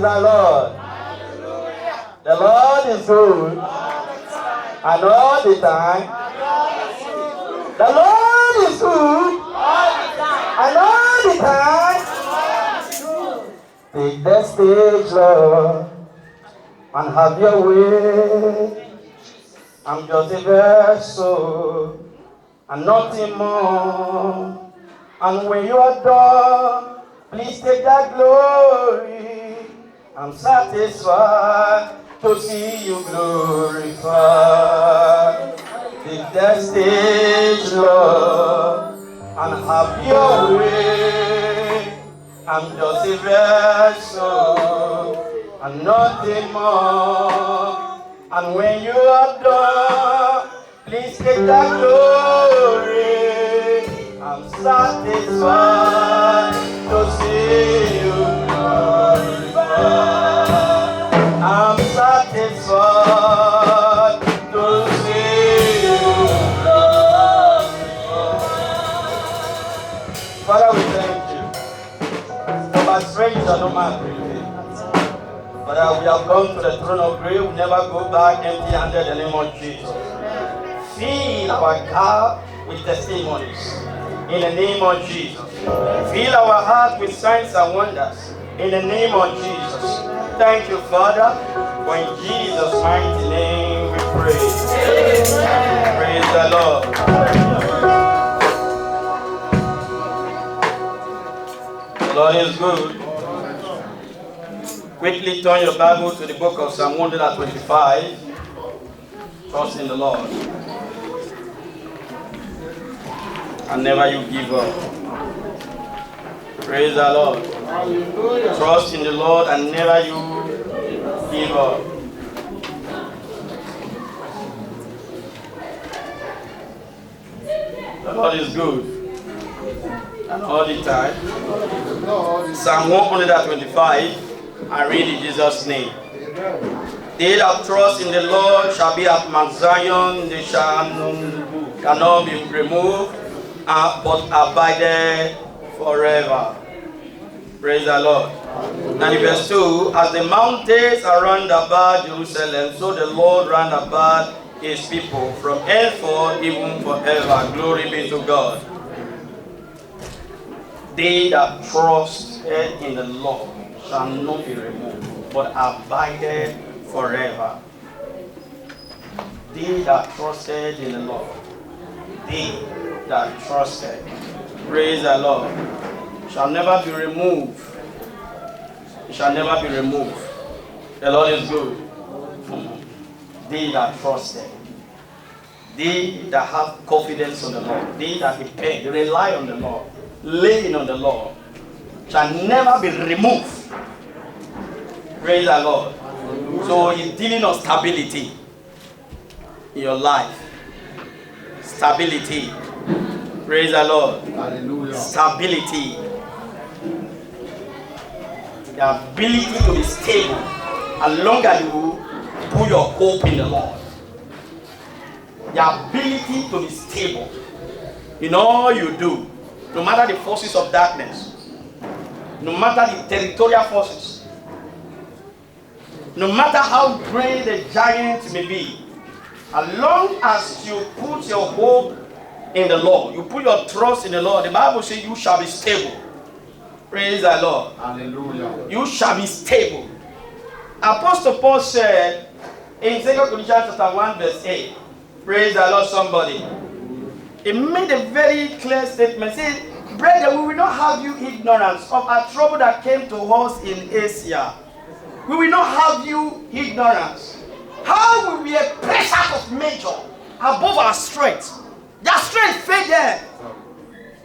the Lord. Hallelujah. The Lord is good. And all the time. The Lord is good. And all the time. Take the stage, Lord, and have your way. I'm just a vessel and nothing more. And when you are done, please take that glory. I'm satisfied to see you glorified. Take the stage, Lord, and have your way. I'm just a vessel and nothing more. And when you are done, please take that glory. I'm satisfied to see you glorified. I'm satisfied to see you glorified. Father, we thank you. No man stranger, no man prevail. Father, we have gone to the throne of grace. We never go back empty-handed in the name of Jesus. Fill our cup with testimonies in the name of Jesus. Fill our heart with signs and wonders in the name of Jesus. Thank you, Father, for in Jesus' mighty name we pray. Amen. Praise the Lord. The Lord is good. Quickly turn your Bible to the book of Psalm 125. Trust in the Lord. And never you give up. Praise the Lord. Trust in the Lord and never you give up. The Lord is good. And all the time. Psalm 125. I read in Jesus' name. They that trust in the Lord shall be at Mount Zion, they cannot be removed, but abide forever. Praise the Lord. And in verse 2, as the mountains are round about Jerusalem, so the Lord round about his people, from henceforth even forever. Glory be to God. They that trust in the Lord shall not be removed, but abide forever. They that trusted in the Lord, they that trusted, praise the Lord, shall never be removed. Shall never be removed. The Lord is good. They that trusted, they that have confidence in the Lord, they that depend, rely on the Lord, lean on the Lord, shall never be removed. Praise the Lord. So he's dealing on stability in your life. Stability. Praise the Lord. Hallelujah. Stability. The ability to be stable as long as you put your hope in the Lord. The ability to be stable in all you do, no matter the forces of darkness, no matter the territorial forces, no matter how great the giant may be, as long as you put your hope in the Lord, you put your trust in the Lord, the Bible says you shall be stable. Praise the Lord. Hallelujah. You shall be stable. Apostle Paul said in 2 Corinthians chapter 1 verse 8, praise the Lord somebody. He made a very clear statement. He said, brethren, we will not have you ignorance of our trouble that came to us in Asia. We will not have you ignorance. How will we a pressure of measure above our strength? Their strength faded.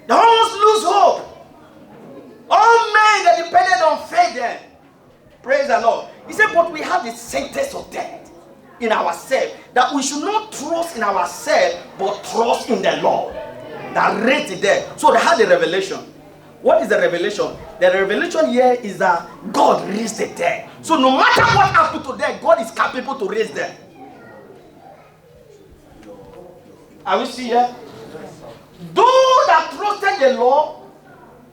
They almost lose hope. All men that depended on faded. Praise the Lord. He said, but we have the sentence of death in ourselves, that we should not trust in ourselves, but trust in the Lord that raised the dead. So they had the revelation. What is the revelation? The revelation here is that God raised the dead. So no matter what happened to them, God is capable to raise them. Are we still here? Those that trusted the Lord,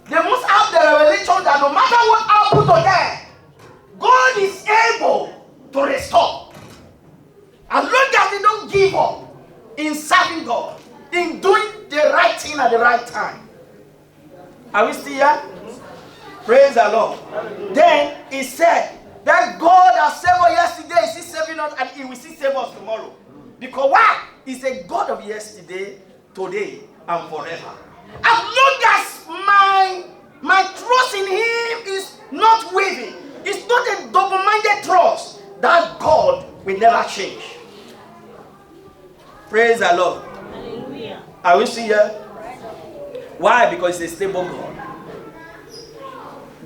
they must have the revelation that no matter what happened to them, God Are we still here? Praise the Lord. Then he said that God has saved us yesterday, is he saving us, and he will still save us tomorrow. Because why? He's a God of yesterday, today, and forever. As long as my trust in him is not wavering, it's not a double-minded trust, that God will never change. Praise the Lord. Hallelujah. Are we still here? Why? Because it's a stable God.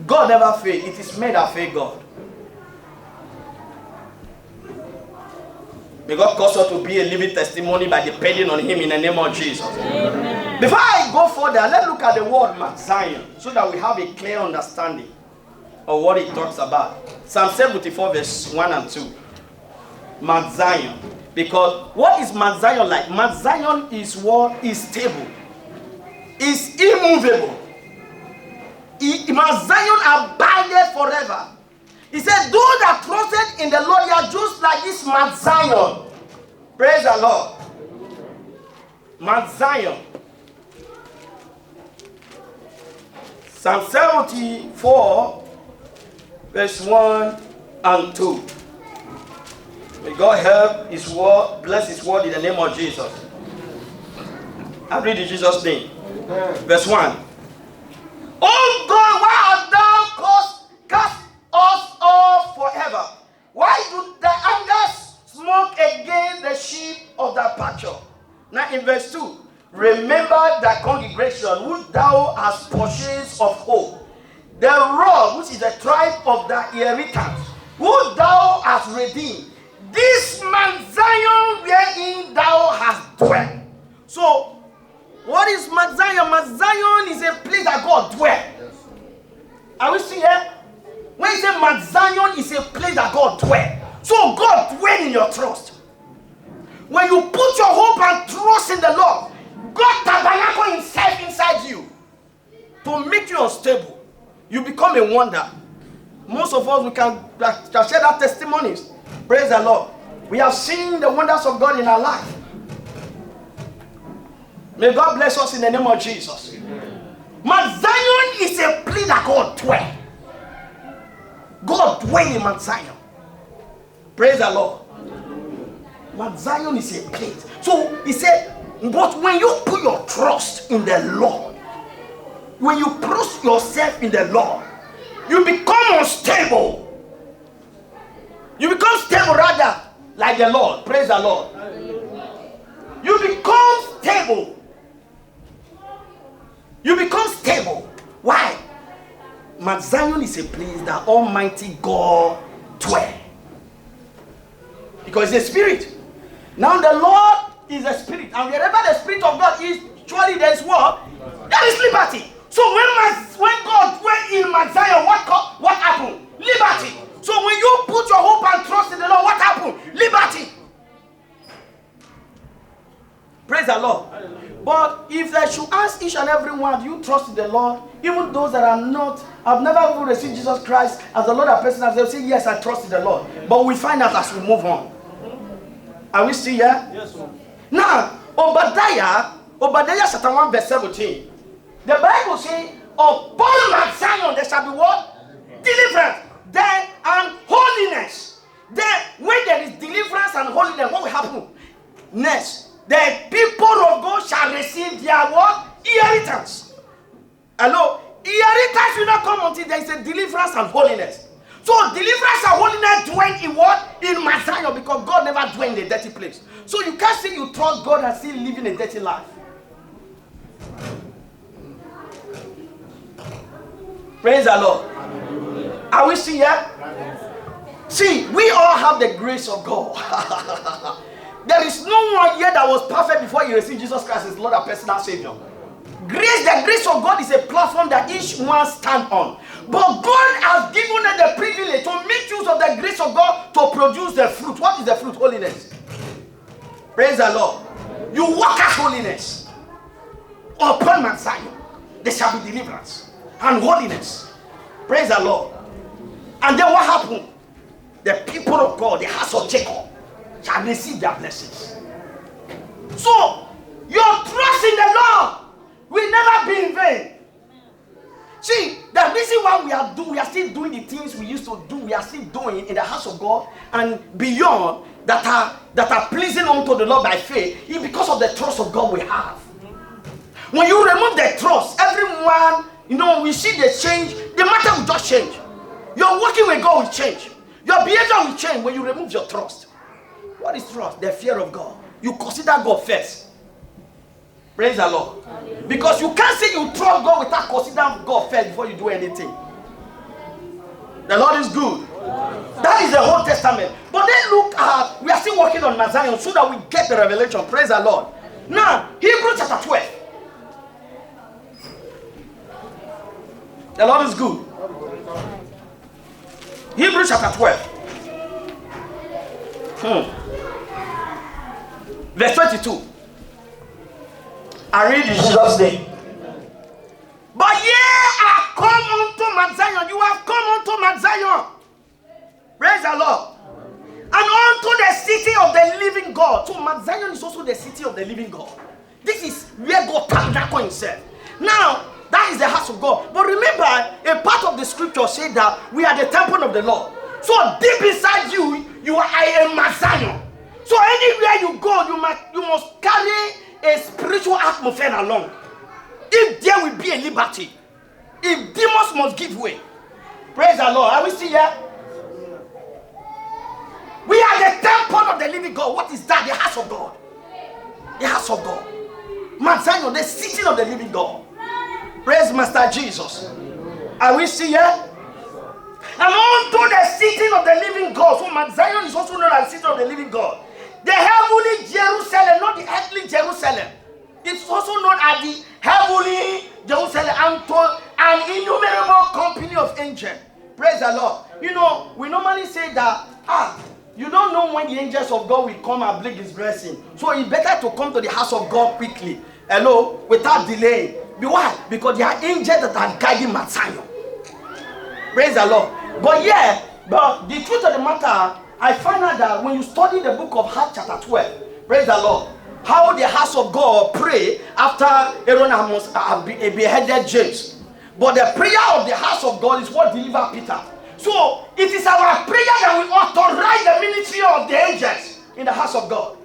God never fails. It is made that fail God. May God cause us to be a living testimony by depending on him in the name of Jesus. Amen. Before I go further, let's look at the word Mount Zion so that we have a clear understanding of what it talks about. Psalm 74 verse 1 and 2. Mount Zion. Because what is Mount Zion like? Mount Zion is what is stable. Is immovable. Mount Zion abideth forever. He said, those that trusted in the Lord, they are just like this Mount Zion. Praise the Lord. Mount Zion. Psalm 74, verse 1 and 2. May God help his word, bless his word in the name of Jesus. I read in Jesus' name. Amen. Verse 1. Oh God, why hast thou cast us off forever? Why do thy anger smoke against the sheep of thy pasture? Now in verse 2, remember thy congregation, which thou hast purchased of hope, the rock which is the tribe of thy inheritance, who thou hast redeemed, this Mount Zion wherein thou hast dwelt. So, what is Mount Zion? Mount Zion is a place that God dwells. Are we still here? When you say Mount Zion is a place that God dwells. So God dwells in your trust. When you put your hope and trust in the Lord, God tabernacle himself inside you to make you unstable. You become a wonder. Most of us, we can share that testimonies. Praise the Lord. We have seen the wonders of God in our life. May God bless us in the name of Jesus. Mount Zion is a place that God dwells. God dwells in Mount Zion. Praise the Lord. Mount Zion is a place. So he said, but when you put your trust in the Lord, when you trust yourself in the Lord, you become unstable. You become stable rather like the Lord. Praise the Lord. You become stable. You become stable. Why? Mount Zion is a place that Almighty God dwells. Because it's a spirit. Now the Lord is a spirit. And wherever the spirit of God is, surely there is what? There is liberty. So when God dwells in Mount Zion, what happened? Liberty. So when you put your hope and trust in the Lord, what happened? Liberty. Praise the Lord. But if I should ask each and every one, do you trust in the Lord? Even those that are not, have never even received Jesus Christ as the Lord and personal, they'll say, yes, I trust in the Lord. But we find out as we move on. Are we still here? Yes, sir. Now, Obadiah chapter 1 verse 17. The Bible says, upon Mount Zion there shall be what? Deliverance. Then and holiness. Then when there is deliverance and holiness, what will happen? Next, the people of God shall receive their what? Inheritance. Hello? Inheritance will not come until there is a deliverance and holiness. So deliverance and holiness dwell in what? In Mount Zion, because God never dwells in a dirty place. So you can't say you trust God and still living a dirty life. Praise the Lord. Are we still here? See, we all have the grace of God. There is no one here that was perfect before you received Jesus Christ as Lord and personal Savior. Grace, the grace of God is a platform that each one stands on. But God has given us the privilege to make use of the grace of God to produce the fruit. What is the fruit? Holiness. Praise the Lord. You walk as holiness. Upon Mount Zion, there shall be deliverance and holiness. Praise the Lord. And then what happened? The people of God, the house of Jacob, shall receive their blessings. So, your trust in the Lord will never be in vain. See, the reason why we are still doing the things we used to do, we are still doing in the house of God and beyond that are pleasing unto the Lord by faith is because of the trust of God we have. When you remove the trust, everyone, we see the change, the matter will just change. Your working with God will change. Your behavior will change when you remove your trust. What is trust? The fear of God. You consider God first. Praise the Lord. Because you can't say you trust God without considering God first before you do anything. The Lord is good. That is the Old Testament. But then look at, we are still working on Mount Zion so that we get the revelation. Praise the Lord. Now, Hebrews chapter 12. The Lord is good. Hebrews chapter 12. Verse 22. I read in Jesus' name. But ye are come unto Mount Zion. You have come unto Mount Zion. Praise the Lord. And unto the city of the living God. So Mount Zion is also the city of the living God. This is where God tabernacle himself. Now, that is the house of God. But remember, a part of the scripture said that we are the temple of the Lord. So deep inside you, you are a Mount Zion. So anywhere you go, you must carry a spiritual atmosphere along. If there will be a liberty, if demons must give way. Praise the Lord. Are we still here? We are the temple of the living God. What is that? The house of God. The house of God. Mount Zion, the city of the living God. Praise Master Jesus. Are we still here? And unto the city of the living God. So Mount Zion is also known as the city of the living God. The heavenly Jerusalem, not the earthly Jerusalem. It's also known as the heavenly Jerusalem and to an innumerable company of angels. Praise the Lord. We normally say that, you don't know when the angels of God will come and bring his blessing. So it's better to come to the house of God quickly. Hello? Without delay. Why? Because there are angels that are guiding Mount Zion. Praise the Lord. But the truth of the matter, I find out that when you study the book of Acts chapter 12, praise the Lord, how the house of God pray after Aaron had beheaded James. But the prayer of the house of God is what delivered Peter. So it is our prayer that will authorize the ministry of the angels in the house of God.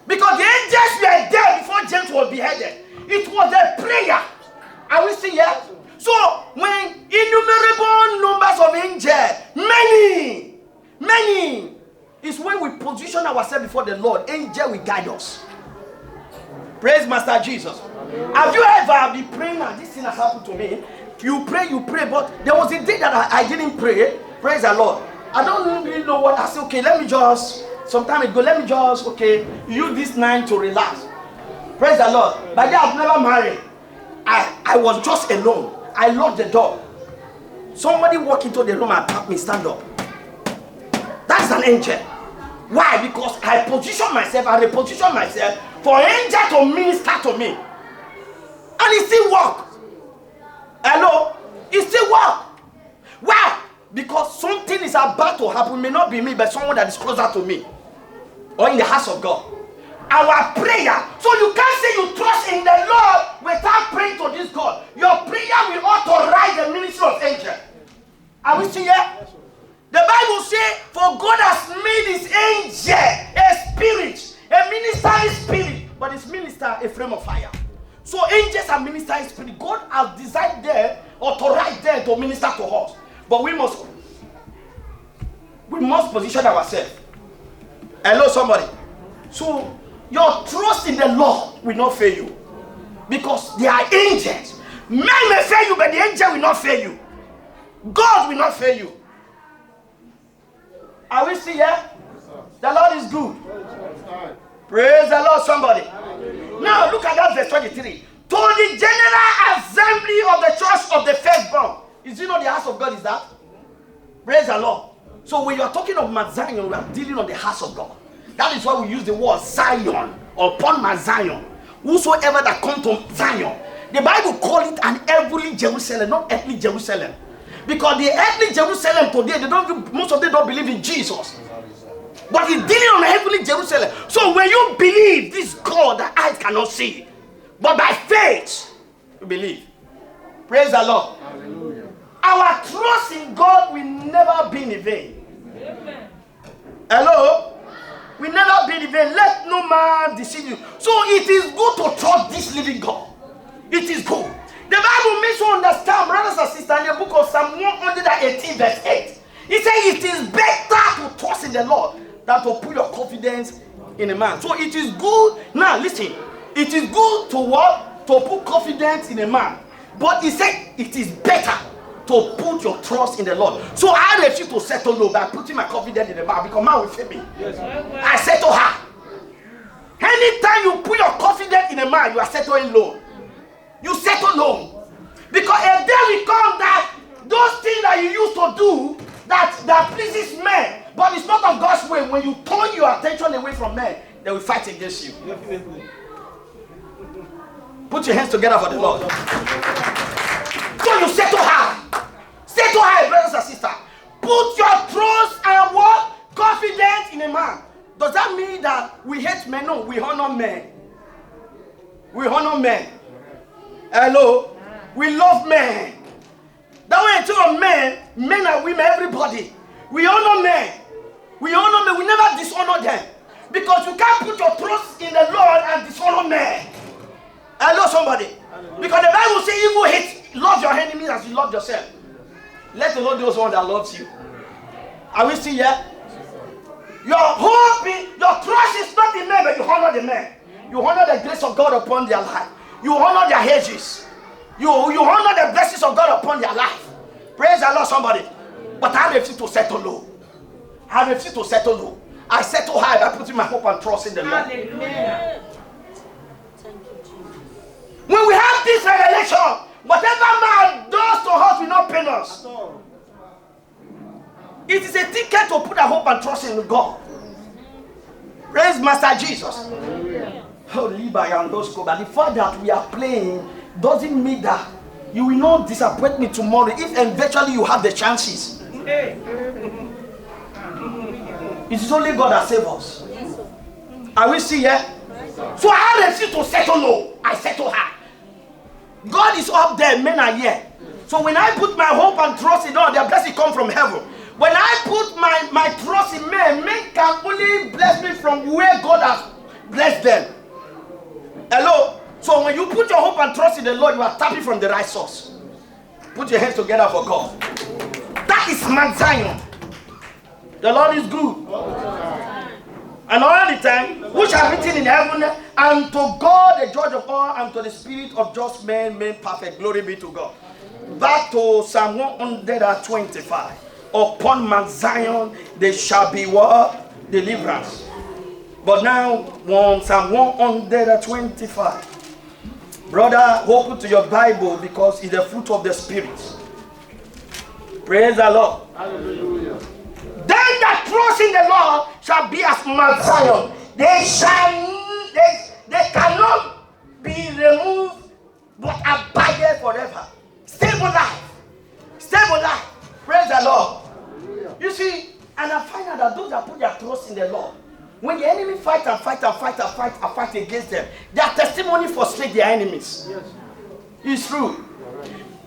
Because the angels were there before James was beheaded. It was a prayer. Are we still here? So when innumerable numbers of angels, many, is when we position ourselves before the Lord, angel will guide us. Praise Master Jesus. Have you ever been praying and this thing has happened to me? You pray, but there was a day that I didn't pray. Praise the Lord. I don't really know what. I said, okay, some time ago, use this night to relax. Praise the Lord. By then I've never married. I was just alone. I locked the door. Somebody walked into the room and tapped me, stand up. That's an angel. Why? Because I reposition myself for an angel to minister to me. And it still work. Hello? It still work. Why? Because something is about to happen. It may not be me, but someone that is closer to me. Or in the house of God. Our prayer. So you can't say you trust in the Lord without praying to this God. Your prayer will authorize the ministry of angels. Are we still here? The Bible says, for God has made his angel a spirit, a ministering spirit, but his minister a flame of fire. So angels are ministering spirit. God has designed them, authorized them to minister to us. But we must position ourselves. Hello, somebody. So your trust in the Lord will not fail you. Because they are angels. Men may fail you, but the angel will not fail you. God will not fail you. Are we still here? The Lord is good. Praise the Lord, somebody. Now look at that verse 23. To the general assembly of the church of the firstborn. Is it not the house of God? Is that? Praise the Lord. So when you are talking of Mount Zion, we are dealing on the house of God. That is why we use the word Zion, upon Mount Zion. Whosoever that come to Zion. The Bible calls it an heavenly Jerusalem, not earthly Jerusalem. Because the earthly Jerusalem today, most of them don't believe in Jesus. But he's dealing on the heavenly Jerusalem. So when you believe this God that eyes cannot see, but by faith, you believe. Praise the Lord. Hallelujah. Our trust in God will never be in vain. Amen. Hello? Will never be in vain. Let no man deceive you. So it is good to trust this living God. It is good. The Bible makes you understand, brothers and sisters, in the book of Psalm 118, verse 8. It says it is better to trust in the Lord than to put your confidence in a man. So it is good. Now listen. It is good to what? To put confidence in a man. But he said it is better to put your trust in the Lord. So I refuse to settle low by putting my confidence in the man, because man will fail me. Yes. I settle high. Anytime you put your confidence in a man, you are settling low. You settle low. Because a day will come that those things that you used to do that pleases men, but it's not of God's way, when you turn your attention away from men, they will fight against you. Put your hands together for the Lord. So you settle high. Settle high, brothers and sisters. Put your trust and what? Confidence in a man. Does that mean that we hate men? No, we honor men. We honor men. Hello? We love men. That way, to men and women, everybody. We honor men. We honor men. We never dishonor them. Because you can't put your trust in the Lord and dishonor men. Hello, somebody. Because the Bible says, "You will hate, love your enemies as you love yourself." Let the Lord those one that loves you. Are we still here? Your hope, your trust is not in men, but you honor the men. You honor the grace of God upon their life. You honor their hedges. You honor the blessings of God upon their life. Praise the Lord, somebody. But I refuse to settle low. I refuse to settle low. I settle high by putting my hope and trust in the Lord. Hallelujah. When we have this revelation, whatever man does to us will not pain us. It is a ticket to put our hope and trust in God. Praise Master Jesus. Oh, but the fact that we are playing doesn't mean that you will not disappoint me tomorrow if eventually you have the chances. It is only God that saves us. Are we still here? So I refuse to settle low. I settle high. God is up there, men are here. So when I put my hope and trust in God, their blessing come from heaven. When I put my trust in men can only bless me from where God has blessed them. Hello? So when you put your hope and trust in the Lord, you are tapping from the right source. Put your hands together for God. That is Mount Zion. The Lord is good. And all the time, which are written in heaven, and to God, the judge of all, and to the spirit of just men made perfect. Glory be to God. Back to Psalm 125. Upon Mount Zion, there shall be what? Deliverance. But now, Psalm 125. Brother, open to your Bible because it's the fruit of the Spirit. Praise the Lord. Hallelujah. Them that trust in the Lord shall be as Mount Zion. They cannot be removed, but abide forever. Stable life. Stable life. Praise the Lord. Hallelujah. You see, and I find out that those that put their trust in the Lord, when the enemy fight against them, their testimony frustrates their enemies. Yes. It's true.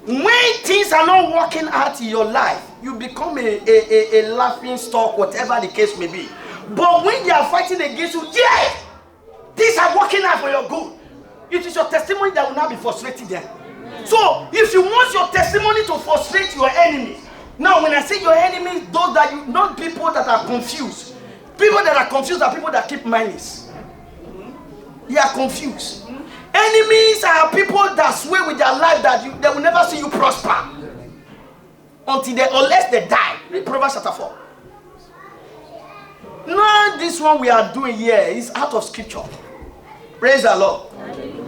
When things are not working out in your life, you become a laughing stock, whatever the case may be. But when they are fighting against you, yes, things are working out for your good. It is your testimony that will not be frustrating them. So, if you want your testimony to frustrate your enemies, now when I say your enemies, those that you, not people that are confused. People that are confused are people that keep malice. They are confused. Enemies are people that swear with their life that they will never see you prosper unless they die. Read Proverbs chapter 4. No, this one we are doing here is out of scripture. Praise the Lord.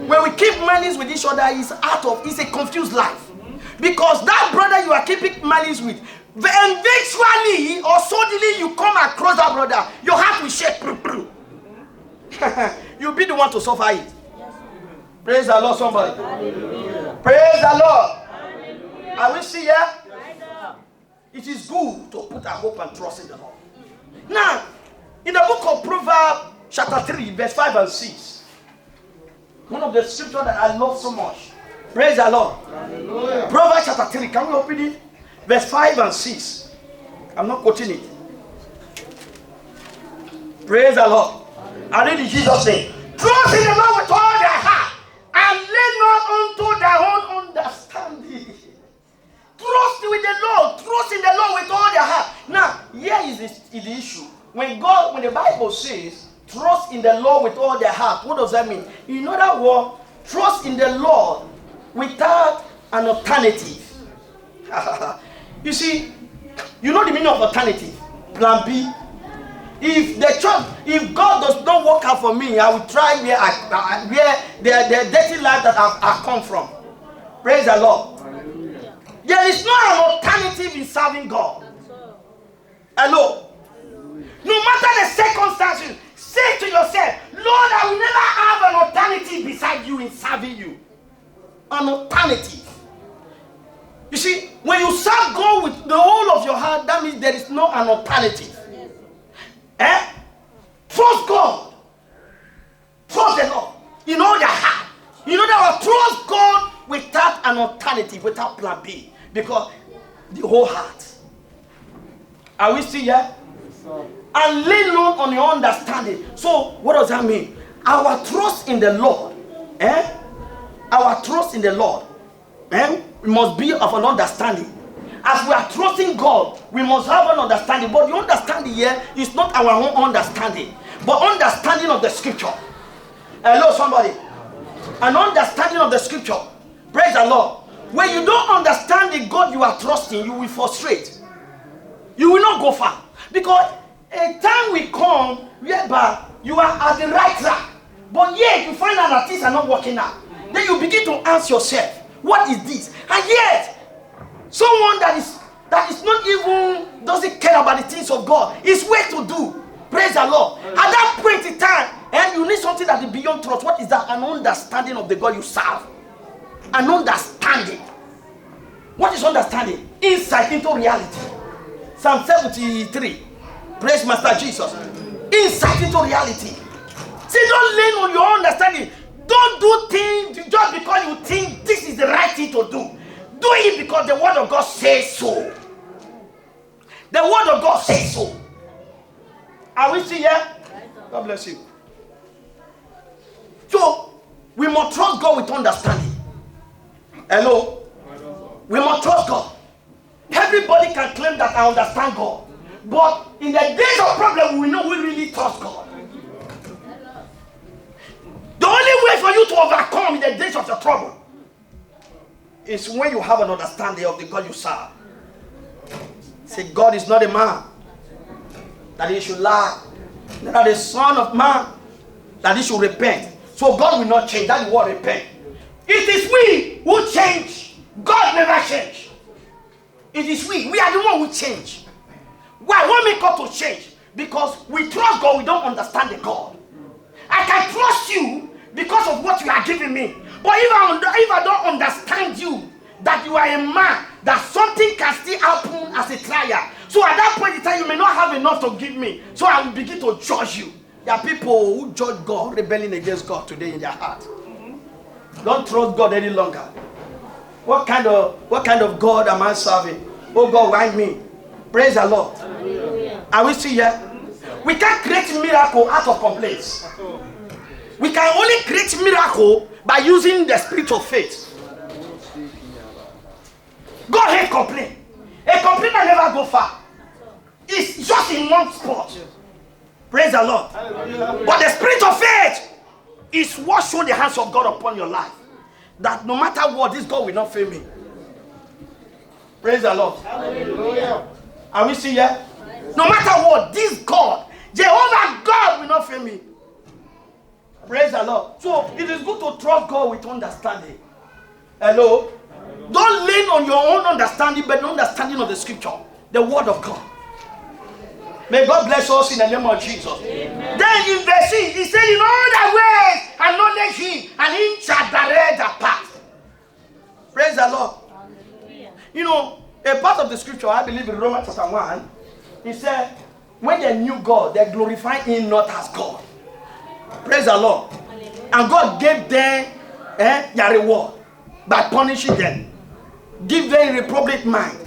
When we keep malice with each other, it's a confused life. Because that brother you are keeping malice with, eventually or suddenly you come across that brother, your heart will shake. You'll be the one to suffer it. Praise the Lord, somebody. Hallelujah. Praise the Lord. Hallelujah. Are we still here? It is good to put our hope and trust in the Lord. Now, in the book of Proverbs, chapter 3, verse 5 and 6, one of the scriptures that I love so much. Praise the Lord. Hallelujah. Proverbs chapter 3. Can we open it? Verse 5 and 6. I'm not quoting it. Praise the Lord. I read in Jesus' name. Trust in the Lord with all their heart and lean not unto their own understanding. Trust with the Lord. Trust in the Lord with all their heart. Now, here is the issue. When the Bible says, trust in the Lord with all their heart, what does that mean? In other words, trust in the Lord without an alternative. You see, you know the meaning of alternative? Plan B. If God does not work out for me, I will try where the dirty life that I come from. Praise the Lord. Hallelujah. There is no alternative in serving God. Hello. No matter the circumstances, say to yourself, Lord, I will never have an alternative beside you in serving you. An alternative. You see, when you serve God with the whole of your heart, that means there is no an alternative. Trust God. Trust the Lord. In all your heart. You know that trust God without an alternative, without plan B. Because the whole heart. Are we still here? And lean not on your understanding. So, what does that mean? Our trust in the Lord. Our trust in the Lord. Must be of an understanding. As we are trusting God, we must have an understanding. But the understanding here is not our own understanding, but understanding of the scripture. Hello, somebody. An understanding of the scripture. Praise the Lord. When you don't understand the God you are trusting, you will frustrate. You will not go far. Because a time will come whereby you are at the right track, but yet you find out that things are not working out. Then you begin to ask yourself, what is this? And yet, someone that is not even doesn't care about the things of God is way to do. Praise the Lord. At that point in time, and you need something that is beyond trust. What is that? An understanding of the God you serve. An understanding. What is understanding? Insight into reality. Psalm 73. Praise Master Jesus. Insight into reality. See, don't lean on your understanding. Don't do things just because you think this is the right thing to do. Do it because the word of God says so. The word of God says so. Are we still here? God bless you. So, we must trust God with understanding. Hello? We must trust God. Everybody can claim that I understand God. But in the days of problem, we know we really trust God. The only way for you to overcome in the days of the trouble is when you have an understanding of the God you serve. Say, God is not a man that he should lie, not the son of man that he should repent. So God will not change. That is what repent. It is we who change. God never change. It is we. We are the one who change. Why? What make God to change? Because we trust God, we don't understand the God. I can trust you because of what you are giving me. But if I don't understand you, that you are a man, that something can still happen as a trial. So at that point in time, you may not have enough to give me. So I will begin to judge you. There are people who judge God, rebelling against God today in their heart. Don't trust God any longer. What kind of God am I serving? Oh God, why me? Praise the Lord. Hallelujah. Are we still here? We can't create miracle out of complaints. We can only create miracle by using the spirit of faith. God hates complaint. A complainer never go far. It's just in one spot. Praise the Lord. Hallelujah. But the spirit of faith is what shows the hands of God upon your life. That no matter what, this God will not fail me. Praise the Lord. Hallelujah. Are we still here? No matter what, this God, Jehovah God, will not fail me. Praise the Lord. So it is good to trust God with understanding. Hello? Don't lean on your own understanding, but the understanding of the scripture, the word of God. May God bless us in the name of Jesus. Amen. Then in verse 6, he said, in all thy ways acknowledge him, and he shall direct the path. Praise the Lord. Hallelujah. You know, a part of the scripture, I believe in Romans chapter 1, he said, when they knew God, they glorified him not as God. Praise the Lord. Hallelujah. And God gave them their reward. by punishing them. Give them a reprobate mind.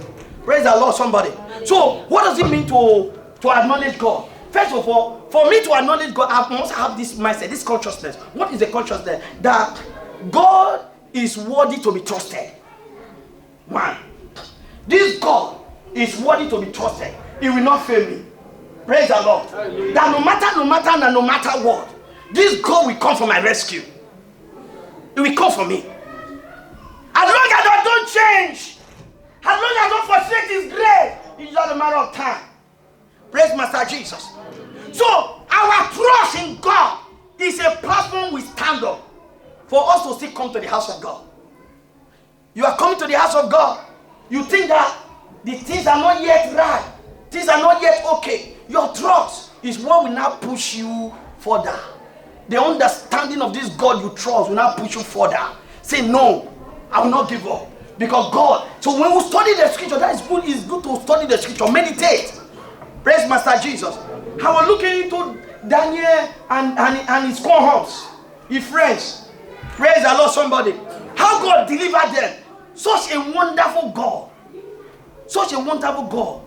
Praise the Lord, somebody. So, what does it mean to acknowledge God? First of all, for me to acknowledge God, I must have this mindset, this consciousness. What is the consciousness? That God is worthy to be trusted. One, this God is worthy to be trusted. He will not fail me. Praise the Lord. That no matter what, this God will come for my rescue. It will come for me. As long as I don't change, as long as I don't forsake His grace, it's just a matter of time. Praise Master Jesus. So, our trust in God is a platform we stand on for us to still come to the house of God. You are coming to the house of God. You think that the things are not yet right. Things are not yet okay. Your trust is what will now push you further. The understanding of this God you trust will now push you further. Say, no, I will not give up. Because God, so when we study the scripture, that is good. It's good to study the scripture. Meditate. Praise Master Jesus. I was looking into Daniel and his cohorts, his friends. Praise the Lord, somebody. How God delivered them. Such a wonderful God. Such a wonderful God.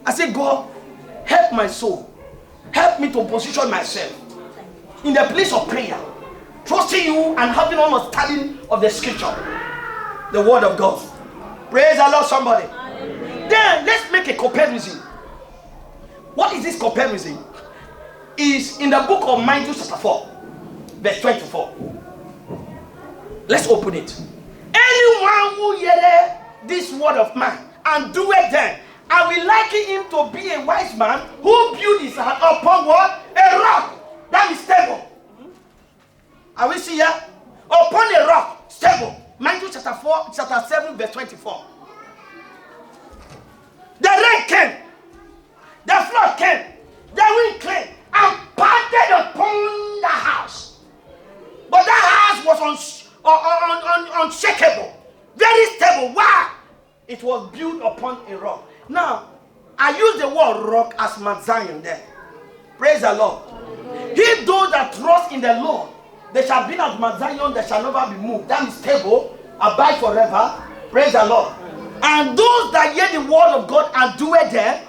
I said, God, help my soul. Help me to position myself in the place of prayer, trusting you and having understanding of the scripture, the word of God. Praise the Lord, somebody. Then let's make a comparison. What is this comparison? Is in the book of Matthew chapter 4, verse 24. Let's open it. Anyone who heareth this word of mine and doeth them, I will liken him to be a wise man who built his house upon what? A rock that is stable. Are we see here? Upon a rock, stable. Matthew chapter 7, verse 24. The rain came, the flood came, the wind came, and parted upon the house. But that house was unshakable, very stable. Why? It was built upon a rock. Now, I use the word rock as Mount Zion there. Praise the Lord. If those that trust in the Lord, they shall be as Mount Zion, they shall never be moved. That is stable, abide forever. Praise the Lord. And those that hear the word of God and do it there,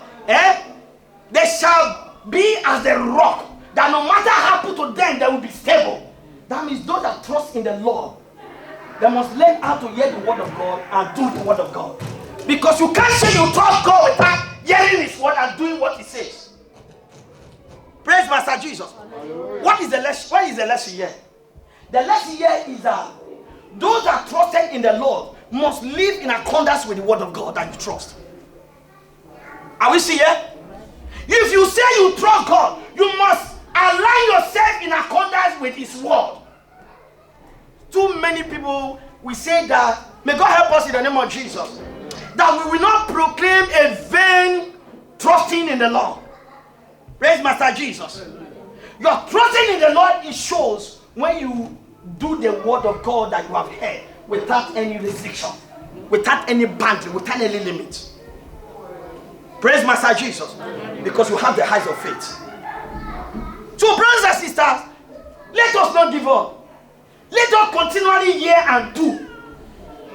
they shall be as a rock, that no matter what happens to them, they will be stable. That means those that trust in the Lord, they must learn how to hear the word of God and do the word of God. Because you can't say you trust God without hearing His word and doing what He says. Praise Master Jesus. What is the lesson here? The lesson here is that those that trusted in the Lord must live in accordance with the word of God that you trust. Are we see here? If you say you trust God, you must align yourself in accordance with His word. Too many people will say that, may God help us in the name of Jesus, that we will not proclaim a vain trusting in the Lord. Praise Master Jesus. Your trusting in the Lord, it shows when you do the word of God that you have heard without any restriction, without any boundary, without any limit. Praise Master Jesus. Because you have the eyes of faith. So brothers and sisters, let us not give up. Let us continually hear and do.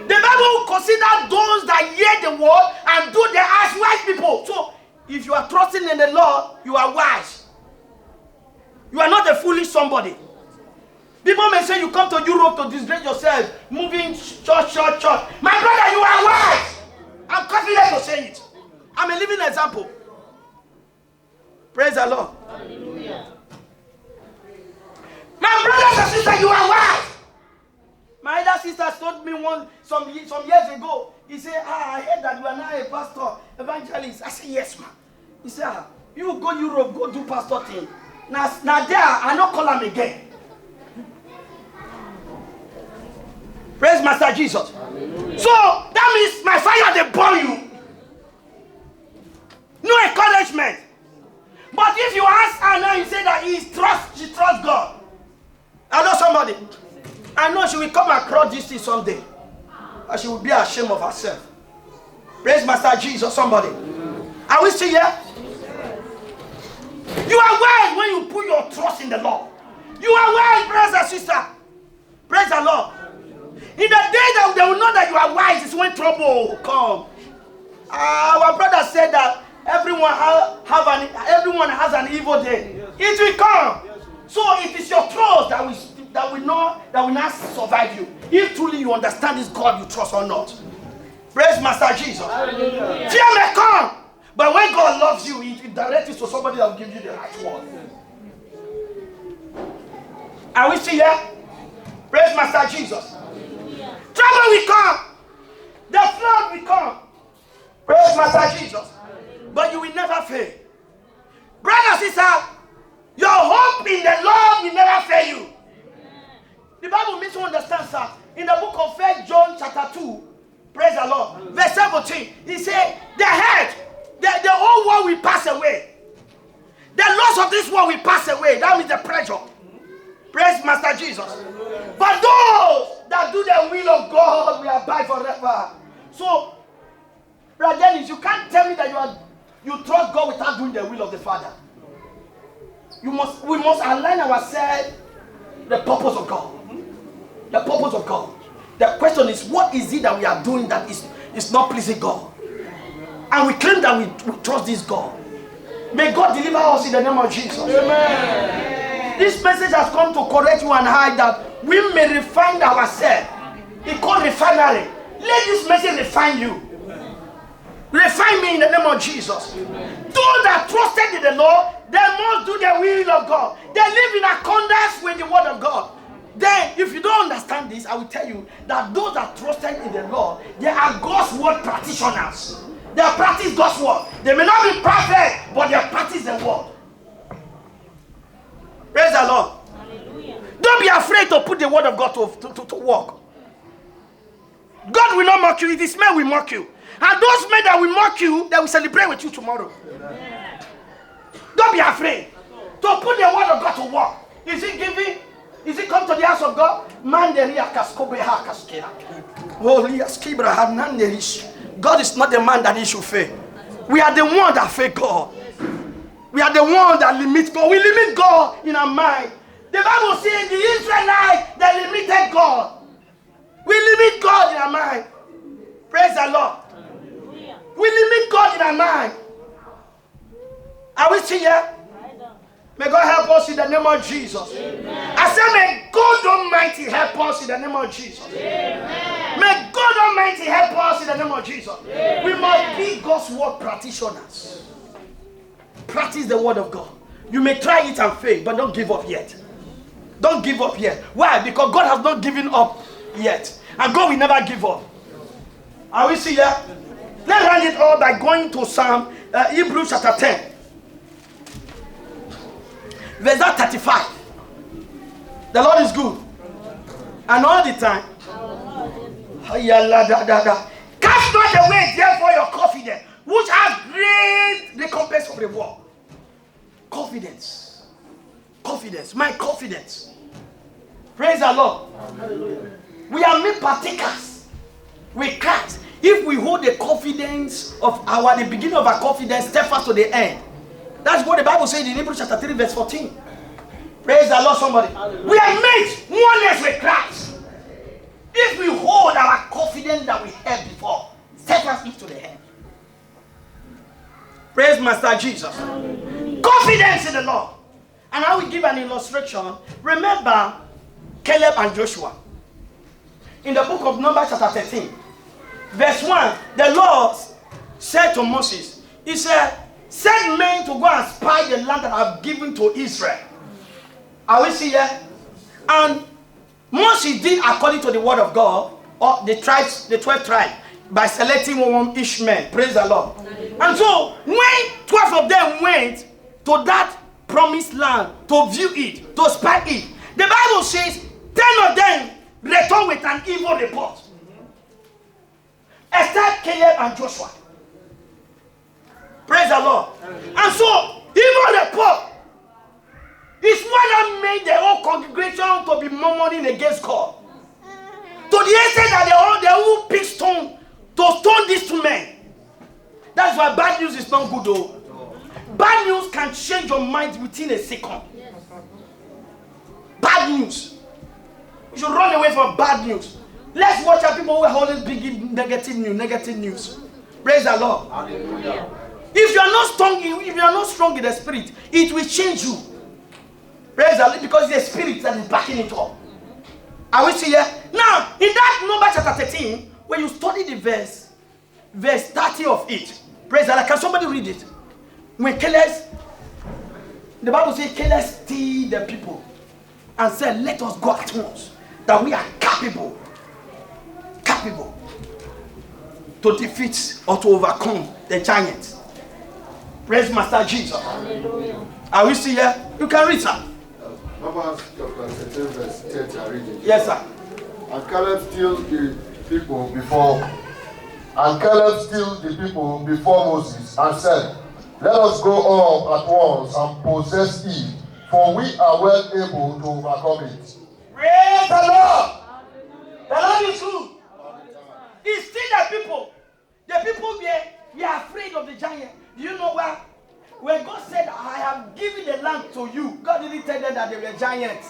The Bible will consider those that hear the word and do them as wise people. So if you are trusting in the Lord, you are wise. You are not a foolish somebody. People may say you come to Europe to disgrace yourself, moving church. My brother, you are wise. I'm confident to say it. I'm a living example. Praise the Lord. Hallelujah. My brothers and sisters, you are wise. My elder sister told me some years ago. He said, I heard that you are now a pastor, evangelist. I said, yes, man. He said, you go Europe, go do pastor thing. Now there, I not call him again. Praise Master Jesus. Hallelujah. So that means my fire they burn you. No encouragement. But if you ask her now, you say that she trusts God. I know somebody. I know she will come across this thing someday. And she will be ashamed of herself. Praise Master Jesus, somebody. Are we still here? You are wise when you put your trust in the Lord. You are wise, brothers and sisters. Praise the Lord. In the day that they will know that you are wise is when trouble will come. Our brother said that everyone has an evil day. It will come. So it is your trust that will not survive you. If truly you understand this God you trust or not. Praise Master Jesus. Hallelujah. Fear may come, but when God loves you, He directs you to somebody that will give you the right word. Are we still here? Praise Master Jesus. Hallelujah. Trouble will come. The flood will come. Praise Master Jesus. But you will never fail. Brother, sister, your hope in the Lord will never fail you. The Bible makes you understand, sir. In the book of 1 John chapter 2, praise the Lord, verse 17, he said, the whole world will pass away. The loss of this world will pass away. That means the pressure. Praise Master Jesus. But those that do the will of God will abide forever. So, Brother Dennis, you can't tell me that you trust God without doing the will of the Father. We must align ourselves the purpose of God. The purpose of God. The question is, what is it that we are doing that is not pleasing God? And we claim that we trust this God. May God deliver us in the name of Jesus. Amen. This message has come to correct you and I that we may refine ourselves. It's called refinery. Let this message refine you. Refine me in the name of Jesus. Amen. Those that trusted in the Lord, they must do the will of God. They live in accordance with the word of God. Then, if you don't understand this, I will tell you that those that trusted in the Lord, they are God's word practitioners. They practice God's word. They may not be perfect, but they practice the word. Praise the Lord. Hallelujah. Don't be afraid to put the word of God to work. God will not mock you. It is men will mock you. And those men that will mock you, they will celebrate with you tomorrow. Amen. Don't be afraid to put the word of God to work. Is it giving? Is it come to the house of God? God is not the man that he should fail. We are the one that fail God. We are the one that limit God. We limit God in our mind. The Bible says the Israelites, they limited God. We limit God in our mind. Praise the Lord. We limit God in our mind. Are we still here? May God help us in the name of Jesus. Amen. I said, may God Almighty help us in the name of Jesus. Amen. May God Almighty help us in the name of Jesus. Amen. We must be God's word practitioners. Practice the word of God. You may try it and fail, but don't give up yet. Don't give up yet. Why? Because God has not given up yet. And God will never give up. Are we still here? Let's run it all by going to Hebrews chapter 10. Verse 35. The Lord is good. And all the time. Cast not away therefore your confidence, which has great recompense of reward. Confidence. Confidence. My confidence. Praise the Lord. Hallelujah. We are made partakers with Christ. If we hold the confidence of the beginning of our confidence, step fast to the end. That's what the Bible says in Hebrews chapter 3 verse 14. Praise the Lord, somebody. Hallelujah. We are made oneness with Christ. If we hold our confidence that we had before, step fast into the end. Praise Master Jesus. Hallelujah. Confidence in the Lord. And I will give an illustration. Remember Caleb and Joshua. In the book of Numbers chapter 13. Verse 1, the Lord said to Moses, he said, send men to go and spy the land that I have given to Israel. Are we see here? And Moses did according to the word of God, or the 12 tribes, by selecting one each man. Praise the Lord. And so, when 12 of them went to that promised land to view it, to spy it, the Bible says 10 of them returned with an evil report. Except Caleb and Joshua. Praise the Lord. And so, even the Pope is what that made the whole congregation to be murmuring against God. To the extent that they all pick stone to stone these two men. That's why bad news is not good though. Bad news can change your mind within a second. Bad news. You should run away from bad news. Let's watch out people who are always bringing negative news. Praise the Lord. Hallelujah. If you are not strong in the spirit, it will change you. Praise the Lord, because it's the spirit that is backing it up. Are we still here? Now, in that number chapter 13, when you study the verse 30 of it, praise the Lord. Can somebody read it? When Caleb, the Bible says Caleb stilled the people and said, let us go at once, that we are capable to defeat or to overcome the giants. Praise Master Jesus. Hallelujah. Are we still here? You can read, sir. Numbers chapter 13 verse 30, I read it. Yes, sir. And Caleb stilled the people before Moses and said, let us go up at once and possess it, for we are well able to overcome it. Praise the Lord. The Lord is good. He's still the people. The people we are afraid of the giant. Do you know why? When God said, I have given the land to you, God didn't tell them that they were giants.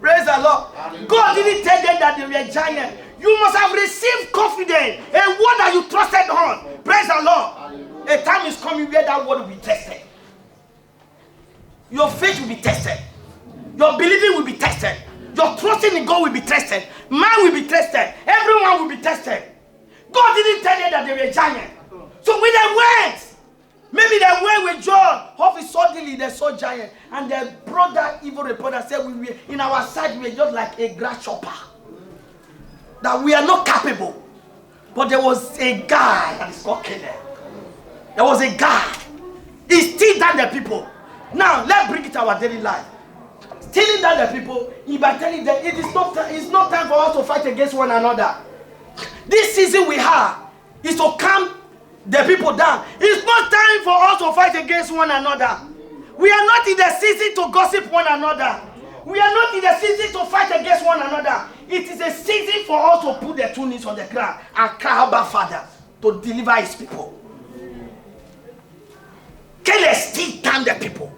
Praise the Lord. God didn't tell them that they were giants. You must have received confidence, a word that you trusted on. Praise the Lord. A time is coming where that word will be tested. Your faith will be tested. Your believing will be tested. Your trusting in God will be tested. Man will be tested. Everyone will be tested. God didn't tell them that they were giants. So when they went, maybe they went with John. Of suddenly they saw giant, and they brought that evil report and said, we were in our sight, we were just like a grasshopper. That we are not capable. But there was a guy that is called Caleb. There was a guy. He still down the people. Now let's bring it to our daily life. Stealing down the people, by telling them it's not time for us to fight against one another. This season we have is to calm the people down. It's not time for us to fight against one another. We are not in the season to gossip one another. We are not in the season to fight against one another. It is a season for us to put the 2 knees on the ground and cry about Father to deliver his people. Caleb still down the people.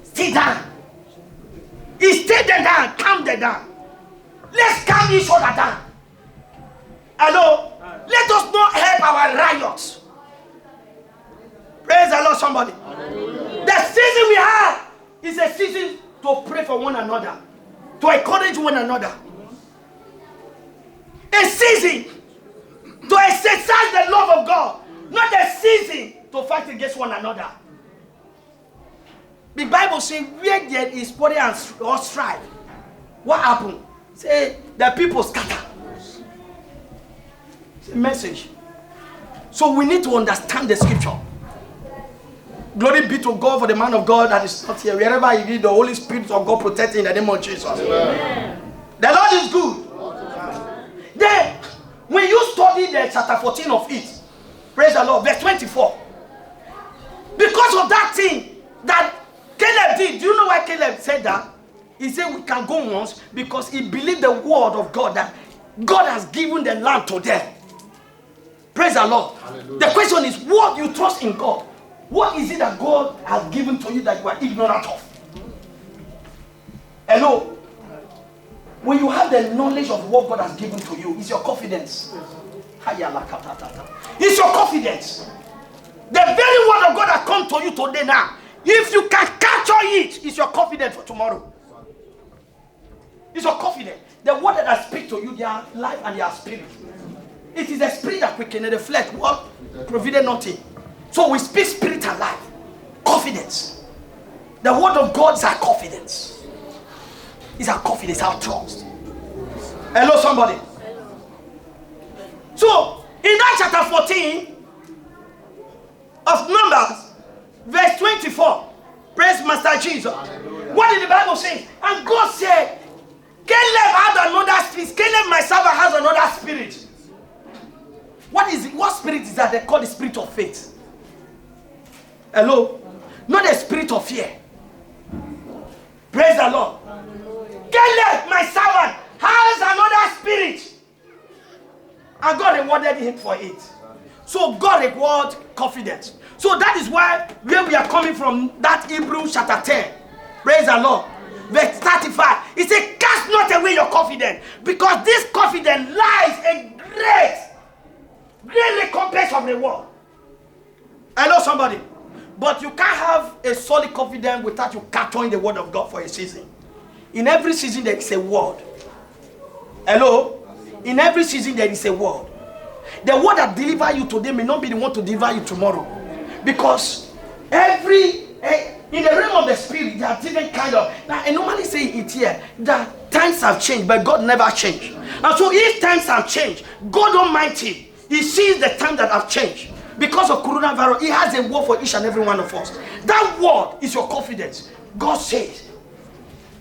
Sit down. He stayed them down, calm them down. Let's calm each other down. Hello? Let us not help our riots. Praise the Lord, somebody. Hallelujah. The season we have is a season to pray for one another, to encourage one another. A season to exercise the love of God, not a season to fight against one another. The Bible says where there is quarrel or strife, what happened? Say the people scatter. It's a message. So we need to understand the scripture. Glory be to God for the man of God that is not here. Wherever he is, the Holy Spirit of God protect in the name of Jesus. Amen. The Lord is good. Then, when you study the chapter 14 of it, praise the Lord, verse 24. Because of that thing that Caleb did, do you know why Caleb said that? He said we can go once because he believed the word of God that God has given the land to them. Praise the Lord. Hallelujah. The question is, what you trust in God? What is it that God has given to you that you are ignorant of? Hello? When you have the knowledge of what God has given to you, it's your confidence. It's your confidence. The very word of God that comes to you today now, if you can capture it, it's your confidence for tomorrow. It's your confidence. The word that I speak to you, they are life and they are spirit. It is the spirit that quickens the flesh. What? Provided nothing. So we speak spirit and life. Confidence. The word of God is our confidence. It's our confidence, our trust. Hello, somebody. So, in that chapter 14 of Numbers, verse 24, praise Master Jesus. Hallelujah. What did the Bible say? And God said, Caleb had another spirit. Caleb, my servant, has another spirit. What is it? What spirit is that? They call the spirit of faith. Hello? Not the spirit of fear. Praise the Lord. Caleb, my servant, has another spirit. And God rewarded him for it. So God reward confidence. So that is why where we are coming from, that Hebrews chapter 10. Praise the Lord. Verse 35. It says, cast Cast not away your confidence, because this confidence lies a great recompense of reward. I know somebody, but you can't have a solid confidence without you carrying the word of God for a season. In every season there is a word. Hello? In every season there is a word. The word that delivers you today may not be the one to deliver you tomorrow, because in the realm of the spirit, there are different kind of. Now, I normally say it here that times have changed, but God never changed. And so, if times have changed, God Almighty, He sees the time that have changed. Because of coronavirus, He has a word for each and every one of us. That word is your confidence. God says,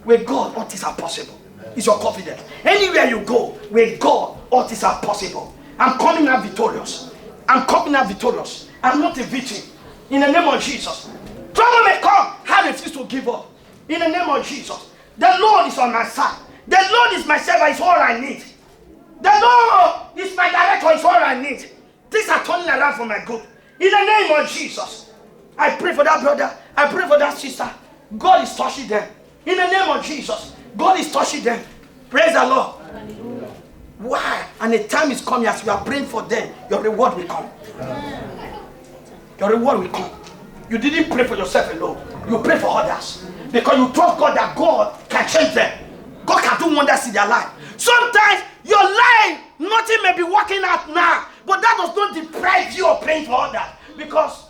with God, all things are possible. It's your confidence. Anywhere you go, with God, all things are possible. I'm coming out victorious. I'm coming out victorious. I'm not a victim. In the name of Jesus. Trouble may come, I refuse to give up. In the name of Jesus. The Lord is on my side. The Lord is my shepherd, is all I need. The Lord is my director, is all I need. Things are turning around for my good. In the name of Jesus. I pray for that brother. I pray for that sister. God is touching them. In the name of Jesus. God is touching them. Praise the Lord. Why? And the time is coming as you are praying for them, your reward will come. Your reward will come. You didn't pray for yourself alone. You pray for others. Because you trust God that God can change them. God can do wonders in their life. Sometimes your life, nothing may be working out now, but that does not deprive you of praying for others. Because